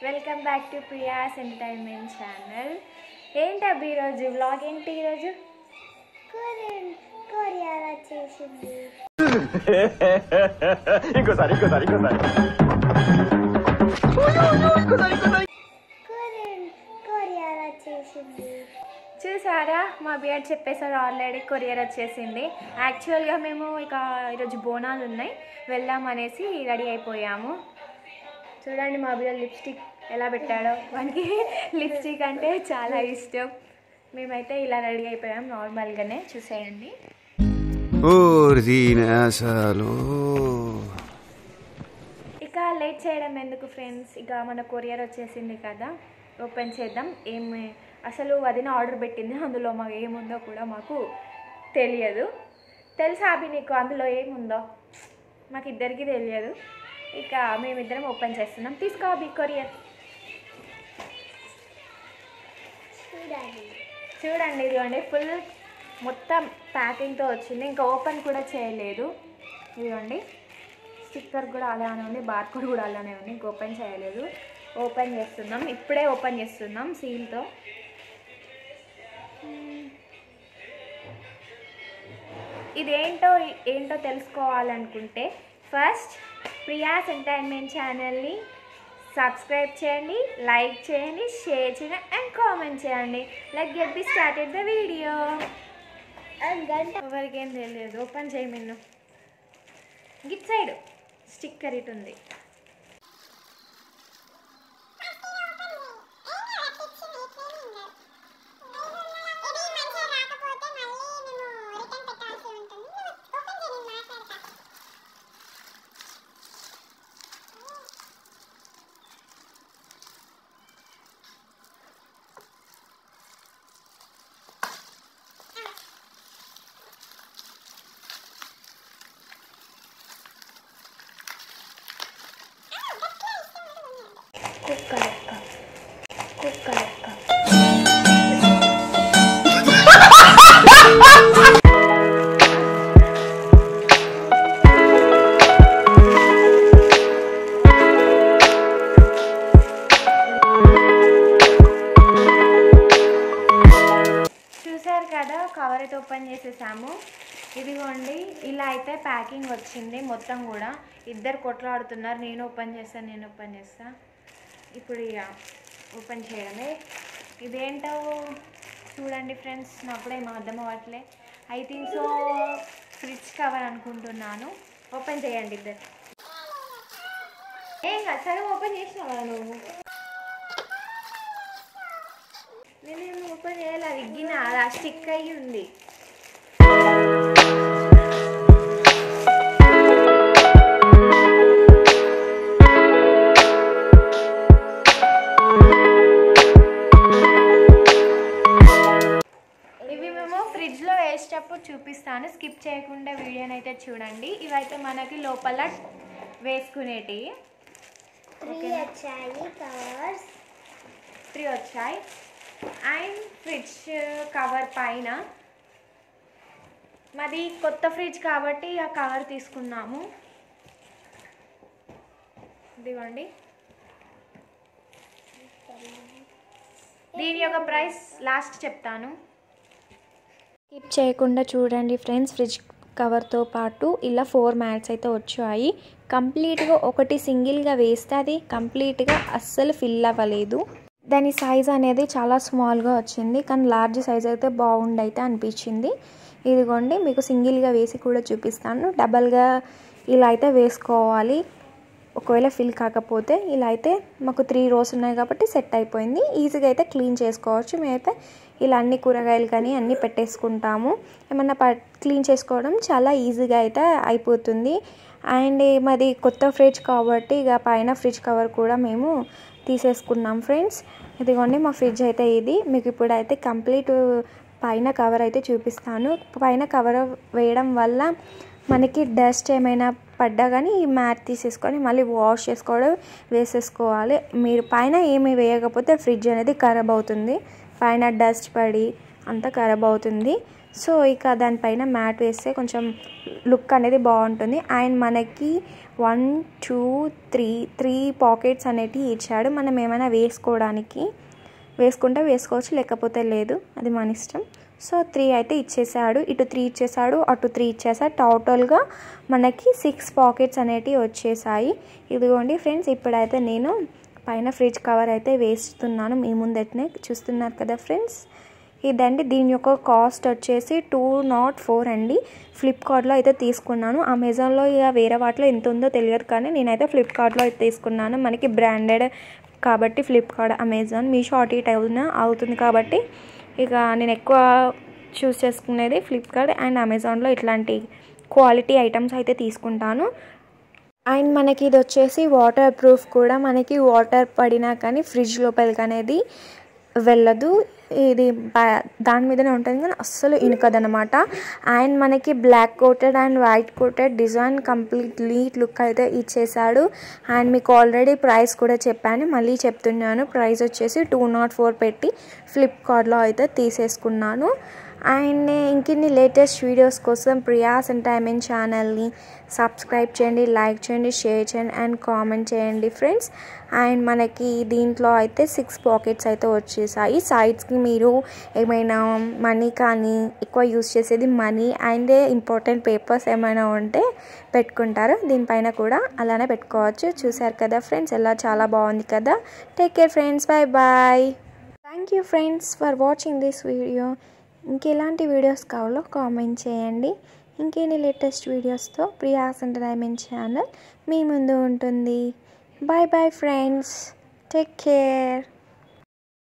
Welcome back to Priya's entertainment channel. ఏంటబ్బి ఈరోజు vlog ఏంటి? ఈరోజు కొరియర్ వచ్చేసింది. చూసారా, మా బియర్ చెప్పేసారు ఆల్రెడీ కొరియర్ వచ్చేసింది. యాక్చువల్గా మేము ఇక ఈరోజు బోనాలు ఉన్నాయి, వెళ్దామనేసి రెడీ అయిపోయాము. చూడండి మా బియర్ లిప్స్టిక్ ఎలా పెట్టాడో, వానికి లిప్స్టిక్ అంటే చాలా ఇష్టం. మేమైతే ఇలా రెడీ అయిపోయాం నార్మల్గానే, చూసేయండి. ఇక లేట్ చేయడం ఎందుకు ఫ్రెండ్స్, ఇక మన కొరియర్ వచ్చేసింది కదా, ఓపెన్ చేద్దాం. అసలు వదిన ఆర్డర్ పెట్టింది, అందులో మాకు ఏముందో కూడా మాకు తెలియదు. తెలుసా అభి నీకు అందులో ఏముందో? మాకు ఇద్దరికి తెలియదు. ఇక మేమిద్దరం ఓపెన్ చేస్తున్నాం. తీసుకో అభి కొరియర్. చూడండి ఇదిగోండి, ఫుల్ మొత్తం ప్యాకింగ్తో వచ్చింది. ఇంకా ఓపెన్ కూడా చేయలేదు. ఇదిగోండి స్టిక్కర్ కూడా అలానే ఉంది, బార్కోడ్ కూడా అలానే ఉంది. ఇంకా ఓపెన్ చేయలేదు. ఓపెన్ చేస్తున్నాం, ఇప్పుడే ఓపెన్ చేస్తున్నాం సీల్తో. ఇదేంటో తెలుసుకోవాలనుకుంటే ఫస్ట్ ప్రియాస్ ఎంటర్టైన్మెంట్ ఛానల్ని సబ్స్క్రైబ్ చేయండి, లైక్ చేయండి, షేర్ చేయండి అండ్ కామెంట్ చేయండి. Like get be started the video. ఎవరికి ఏం తెలియదు, ఓపెన్ చేయి. నిన్ను గిట్ సైడ్ స్టిక్కర్ ఇటు ఉంది. కుక్క లెక్క చూసారు కదా, కవర్ అయితే ఓపెన్ చేసేసాము. ఇదిగోండి ఇలా అయితే ప్యాకింగ్ వచ్చింది మొత్తం కూడా. ఇద్దరు కొట్లాడుతున్నారు, నేను ఓపెన్ చేస్తా. ఇప్పుడు ఇక ఓపెన్ చేయడమే. ఇదేంటో చూడండి ఫ్రెండ్స్, నాకు కూడా ఏమో అర్థం అవ్వట్లే. I think so fridge cover అనుకుంటున్నాను. ఓపెన్ చేయండి ఇద్దరు. ఏం కాదు, సగం ఓపెన్ చేసినావా నువ్వు? నేనేమో ఓపెన్ చేయాలి, అది ఇగ్గిన అది స్టిక్ అయ్యి ఉంది. ఫ్రిడ్జ్లో వేసేటప్పుడు చూపిస్తాను, స్కిప్ చేయకుండా వీడియోని అయితే చూడండి. ఇవైతే మనకి లోపల వేసుకునేటివి 3 వచ్చాయి. అండ్ ఫ్రిడ్జ్ కవర్ పైన మాది కొత్త ఫ్రిడ్జ్ కాబట్టి ఆ కవర్ తీసుకున్నాము. ఇదిగోండి, దీని యొక్క ప్రైస్ లాస్ట్ చెప్తాను. స్కిప్ చేయకుండా చూడండి ఫ్రెండ్స్. ఫ్రిడ్జ్ కవర్తో పాటు ఇలా 4 మ్యాట్స్ అయితే వచ్చాయి. కంప్లీట్గా ఒకటి సింగిల్గా వేస్తే అది కంప్లీట్గా అస్సలు ఫిల్ అవ్వలేదు. దాని సైజ్ అనేది చాలా స్మాల్గా వచ్చింది, కానీ లార్జ్ సైజ్ అయితే బాగుండైతే అనిపించింది. ఇదిగోండి మీకు సింగిల్గా వేసి కూడా చూపిస్తాను. డబల్గా ఇలా అయితే వేసుకోవాలి. ఒకవేళ ఫిల్ కాకపోతే ఇలా అయితే మాకు 3 రోస్ ఉన్నాయి కాబట్టి సెట్ అయిపోయింది. ఈజీగా అయితే క్లీన్ చేసుకోవచ్చు. మేమైతే ఇలా అన్ని కూరగాయలు కానీ అన్నీ పెట్టేసుకుంటాము. ఏమన్నా క్లీన్ చేసుకోవడం చాలా ఈజీగా అయితే అయిపోతుంది. అండ్ మాది కొత్త ఫ్రిడ్జ్ కాబట్టి ఇక పైన ఫ్రిడ్జ్ కవర్ కూడా మేము తీసేసుకున్నాం ఫ్రెండ్స్. ఇదిగోండి మా ఫ్రిడ్జ్ అయితే ఇది. మీకు ఇప్పుడైతే కంప్లీట్ పైన కవర్ అయితే చూపిస్తాను. పైన కవర్ వేయడం వల్ల మనకి డస్ట్ ఏమైనా పడ్డా కానీ ఈ మ్యాట్ తీసేసుకొని మళ్ళీ వాష్ చేసుకోవడం వేసేసుకోవాలి. మీరు పైన ఏమీ వేయకపోతే ఫ్రిడ్జ్ అనేది ఖరాబ్ అవుతుంది, పైన డస్ట్ పడి అంతా ఖరాబ్ అవుతుంది. సో ఇక దానిపైన మ్యాట్ వేస్తే కొంచెం లుక్ అనేది బాగుంటుంది. అండ్ మనకి 1 2 3 పాకెట్స్ అనేటివి ఇచ్చాడు. మనం ఏమైనా వేసుకుంటే వేసుకోవచ్చు, లేకపోతే లేదు, అది మన ఇష్టం. సో 3 అయితే ఇచ్చేసాడు. ఇటు 3 ఇచ్చేసాడు, అటు 3 ఇచ్చేసాడు. టోటల్గా మనకి 6 పాకెట్స్ అనేటివి వచ్చేసాయి. ఇదిగోండి ఫ్రెండ్స్, ఇప్పుడైతే నేను పైన ఫ్రిడ్జ్ కవర్ అయితే వేస్తున్నాను. మీ ముందటనే చూస్తున్నారు కదా ఫ్రెండ్స్, ఇదండి. దీని యొక్క కాస్ట్ వచ్చేసి 204 అండి. ఫ్లిప్కార్ట్లో అయితే తీసుకున్నాను. అమెజాన్లో ఇక వేరే వాటిలో ఎంత ఉందో తెలియదు, కానీ నేనైతే ఫ్లిప్కార్ట్లో అయితే తీసుకున్నాను. మనకి బ్రాండెడ్ కాబట్టి ఫ్లిప్కార్ట్, అమెజాన్, మీషో అటు ఇటు అవుతుంది కాబట్టి ఇక నేను ఎక్కువ చూస్ చేసుకునేది ఫ్లిప్కార్ట్ అండ్ అమెజాన్లో ఇట్లాంటి క్వాలిటీ ఐటమ్స్ అయితే తీసుకుంటాను. అండ్ మనకి ఇది వచ్చేసి వాటర్ ప్రూఫ్ కూడా. మనకి వాటర్ పడినా కానీ ఫ్రిడ్జ్ లోపలికి అనేది వెళ్ళదు. ఇది దాని మీదనే ఉంటుంది కానీ అస్సలు ఇనుకదనమాట. అండ్ మనకి black coated and white coated design complete neat look అయితే ఇచ్చేసాడు. అండ్ మీకు ఆల్రెడీ ప్రైస్ కూడా చెప్పాను, మళ్ళీ చెప్తున్నాను. ప్రైస్ వచ్చేసి 204 పెట్టి ఫ్లిప్కార్ట్లో అయితే తీసేసుకున్నాను. అండ్ ఇంకిన్ని లేటెస్ట్ వీడియోస్ కోసం ప్రియాస్ ఎంటర్టైన్మెంట్ ఛానల్ని సబ్స్క్రైబ్ చేయండి, లైక్ చేయండి, షేర్ చేయండి అండ్ కామెంట్ చేయండి ఫ్రెండ్స్. అండ్ మనకి దీంట్లో అయితే 6 పాకెట్స్ అయితే వచ్చేసాయి. సైడ్స్కి మీరు ఏమైనా మనీ కానీ ఎక్కువ యూస్ చేసేది మనీ అండ్ ఇంపార్టెంట్ పేపర్స్ ఏమైనా ఉంటే పెట్టుకుంటారు. దీనిపైన కూడా అలానే పెట్టుకోవచ్చు. చూసారు కదా ఫ్రెండ్స్, ఎలా చాలా బాగుంది కదా. Take care friends, bye bye. Thank you friends for watching this video. ఇంకెలాంటి వీడియోస్ కావాలో కామెంట్ చేయండి. ఇంకెన్ని లేటెస్ట్ వీడియోస్తో ప్రియాస్ ఎంటర్టైన్మెంట్ ఛానల్ మీ ముందు ఉంటుంది. Bye bye friends, take care.